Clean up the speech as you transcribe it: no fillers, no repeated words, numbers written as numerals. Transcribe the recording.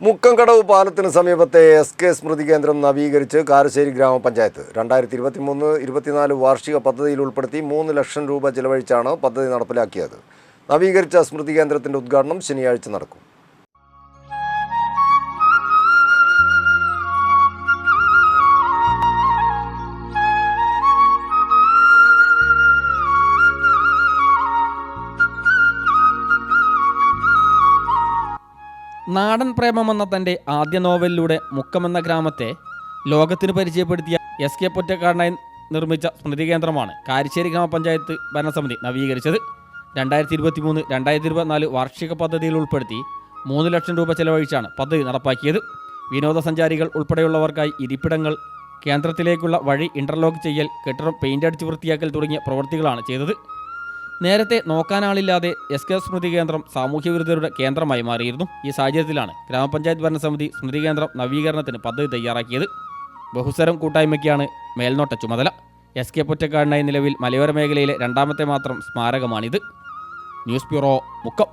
മുക്കംകടവ് പാലത്തിന് സമീപത്തെ SK സ്മൃതി കേന്ദ്രം നവീകരിച്ച് കാരശ്ശേരി ഗ്രാമപഞ്ചായത്ത് 2023-24 വാർഷിക പദ്ധതിയിൽ ഉൾപ്പെടുത്തി 3 ലക്ഷം രൂപ ചെലവഴിച്ചാണ് പദ്ധതി നടപ്പിലാക്കിയത്. നവീകരിച്ച സ്മൃതി കേന്ദ്രത്തിന്റെ ഉദ്ഘാടനം ശനിയാഴ്ച നടക്കും. നാടൻ പ്രേമമെന്ന തൻ്റെ ആദ്യ നോവലിലൂടെ മുക്കമെന്ന ഗ്രാമത്തെ ലോകത്തിന് പരിചയപ്പെടുത്തിയ SK പൊറ്റക്കാടിനായി നിർമ്മിച്ച സ്മൃതി കേന്ദ്രമാണ് കാരശ്ശേരി ഗ്രാമപഞ്ചായത്ത് ഭരണസമിതി നവീകരിച്ചത്. 2023-24 വാർഷിക പദ്ധതിയിൽ ഉൾപ്പെടുത്തി 3 ലക്ഷം രൂപ ചെലവഴിച്ചാണ് പദ്ധതി നടപ്പാക്കിയത്. വിനോദസഞ്ചാരികൾ ഉൾപ്പെടെയുള്ളവർക്കായി ഇരിപ്പിടങ്ങൾ, കേന്ദ്രത്തിലേക്കുള്ള വഴി ഇൻ്റർലോക്ക് ചെയ്യൽ, കെട്ടിടം പെയിൻ്റ് അടിച്ച് വൃത്തിയാക്കൽ തുടങ്ങിയ പ്രവൃത്തികളാണ് ചെയ്തത്. നേരത്തെ നോക്കാനാളില്ലാതെ SK സ്മൃതി കേന്ദ്രം സാമൂഹ്യവിരുദ്ധരുടെ കേന്ദ്രമായി മാറിയിരുന്നു. ഈ സാഹചര്യത്തിലാണ് ഗ്രാമപഞ്ചായത്ത് ഭരണസമിതി സ്മൃതി കേന്ദ്രം നവീകരണത്തിന് പദ്ധതി തയ്യാറാക്കിയത്. ബഹുസ്വരം കൂട്ടായ്മയ്ക്കാണ് മേൽനോട്ട ചുമതല. SK പൊറ്റക്കാടിനായി നിലവിൽ മലയോര മേഖലയിലെ രണ്ടാമത്തെ മാത്രം സ്മാരകമാണിത്. News bureau, Mukkam.